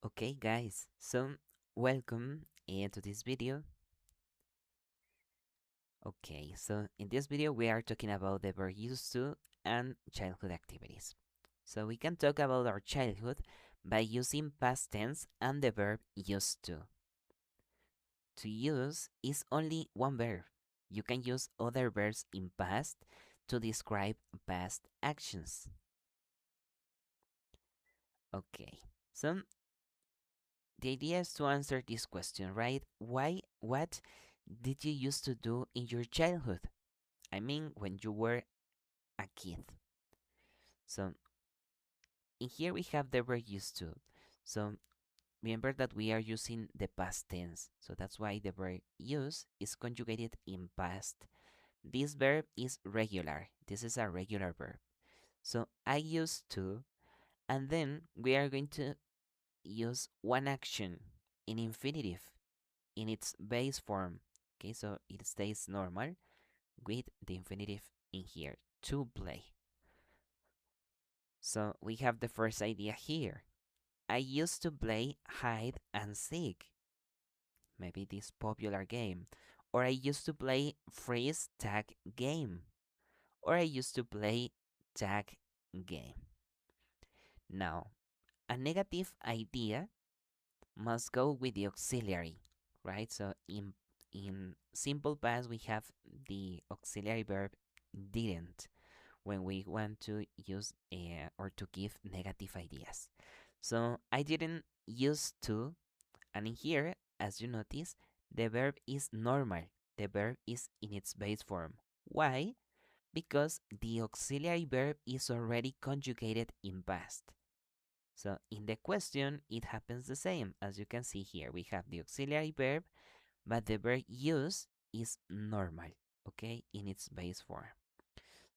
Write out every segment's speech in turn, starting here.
Okay, guys, so welcome to this video. Okay, so in this video, we are talking about the verb used to and childhood activities. So we can talk about our childhood by using past tense and the verb used to. To use is only one verb. You can use other verbs in past to describe past actions. Okay, so the idea is to answer this question, right? What did you used to do in your childhood? I mean, when you were a kid. So, in here we have the verb used to. So, remember that we are using the past tense. So, that's why the verb use is conjugated in past. This verb is regular. This is a regular verb. So, I used to, and then we are going to use one action in infinitive in its base form. Okay, so it stays normal with the infinitive in here, to play. So we have the first idea here. I used to play hide and seek, maybe this popular game. Or I used to play freeze tag game. Or I used to play tag game. Now, a negative idea must go with the auxiliary, right? So in simple past we have the auxiliary verb didn't when we want to use or to give negative ideas. So I didn't used to, and in here, as you notice, the verb is normal. The verb is in its base form. Why? Because the auxiliary verb is already conjugated in past. So in the question, it happens the same. As you can see here, we have the auxiliary verb, but the verb use is normal, okay, in its base form.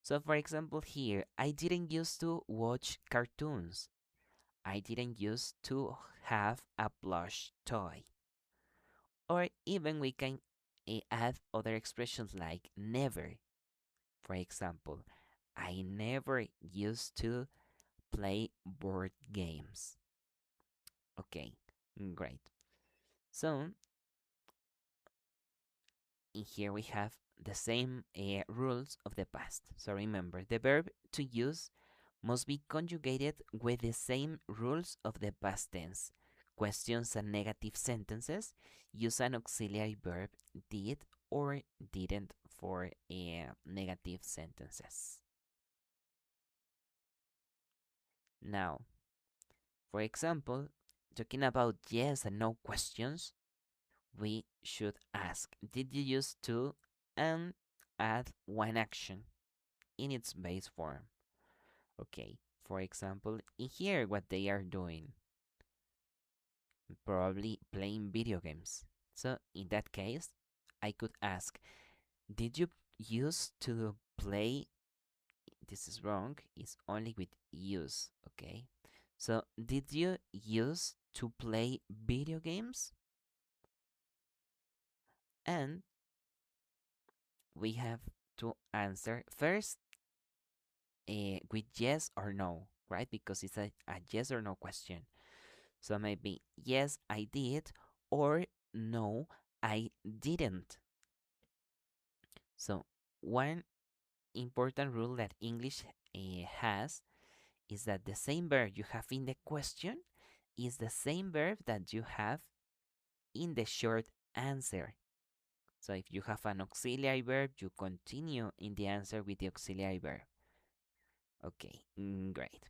So for example here, I didn't used to watch cartoons. I didn't used to have a plush toy. Or even we can add other expressions like never. For example, I never used to play board games. Okay, great. So in here we have the same rules of the past. So remember, the verb to use must be conjugated with the same rules of the past tense. Questions and negative sentences use an auxiliary verb did or didn't for negative sentences. Now, for example, talking about yes and no questions, we should ask, did you use to and add one action in its base form? Okay, for example, in here, what they are doing, probably playing video games. So in that case, I could ask, did you use to play? This is wrong, it's only with use, okay? So, did you use to play video games? And we have to answer first with yes or no, right? Because it's a yes or no question. So maybe yes, I did, or no, I didn't. So one important rule that English has is that the same verb you have in the question is the same verb that you have in the short answer. So if you have an auxiliary verb, you continue in the answer with the auxiliary verb. Okay, great.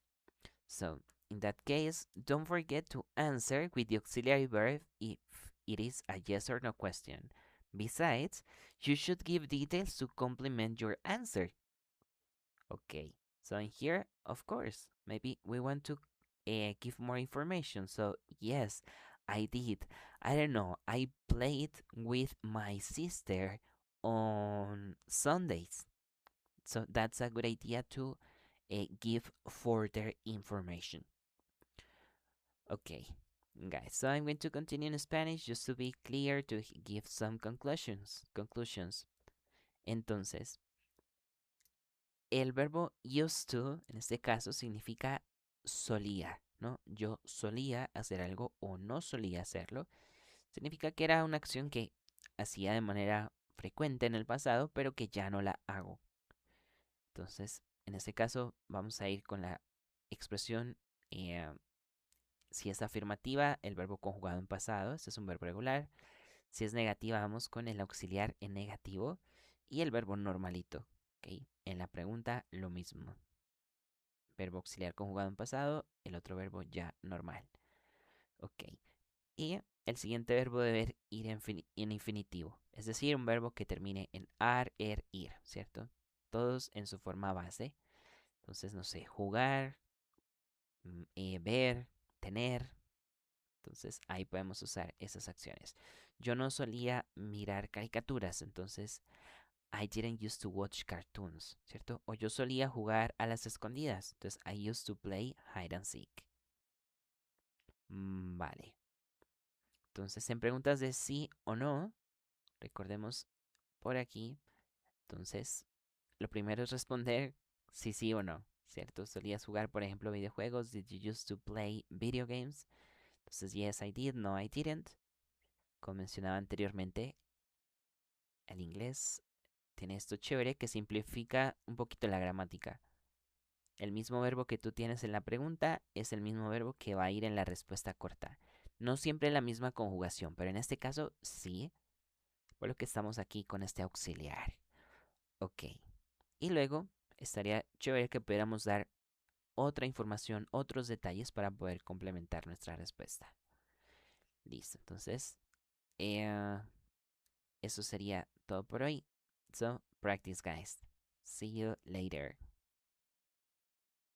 So in that case, don't forget to answer with the auxiliary verb if it is a yes or no question. Besides, you should give details to complement your answer. Okay, so in here, of course, maybe we want to give more information. So, yes, I did. I don't know, I played with my sister on Sundays. So, that's a good idea to give further information. Okay, guys, so I'm going to continue in Spanish just to be clear to give some conclusions. Entonces, el verbo used to, en este caso, significa solía. ¿no? Yo solía hacer algo o no solía hacerlo. Significa que era una acción que hacía de manera frecuente en el pasado, pero que ya no la hago. Entonces, en este caso, vamos a ir con la expresión, eh, si es afirmativa, el verbo conjugado en pasado, este es un verbo regular. Si es negativa, vamos con el auxiliar en negativo y el verbo normalito. ¿Ok? En la pregunta, lo mismo. Verbo auxiliar conjugado en pasado, el otro verbo ya normal. Ok. Y el siguiente verbo debe ir en infinitivo, es decir, un verbo que termine en ar, ir, ¿cierto? Todos en su forma base. Entonces, no sé, jugar, ver, tener. Entonces, ahí podemos usar esas acciones. Yo no solía mirar caricaturas, entonces, I didn't used to watch cartoons, ¿cierto? O yo solía jugar a las escondidas, entonces, I used to play hide and seek. Vale. Entonces, en preguntas de sí o no, recordemos por aquí. Entonces, lo primero es responder si sí o no, ¿cierto? ¿Solías jugar, por ejemplo, videojuegos? Did you used to play video games? Entonces, yes, I did, no, I didn't. Como mencionaba anteriormente, el inglés tiene esto chévere que simplifica un poquito la gramática. El mismo verbo que tú tienes en la pregunta es el mismo verbo que va a ir en la respuesta corta. No siempre la misma conjugación, pero en este caso sí, por lo que estamos aquí con este auxiliar. Ok. Y luego estaría chévere que pudiéramos dar otra información, otros detalles para poder complementar nuestra respuesta. Listo. Entonces, eh, eso sería todo por hoy. So, practice, guys. See you later.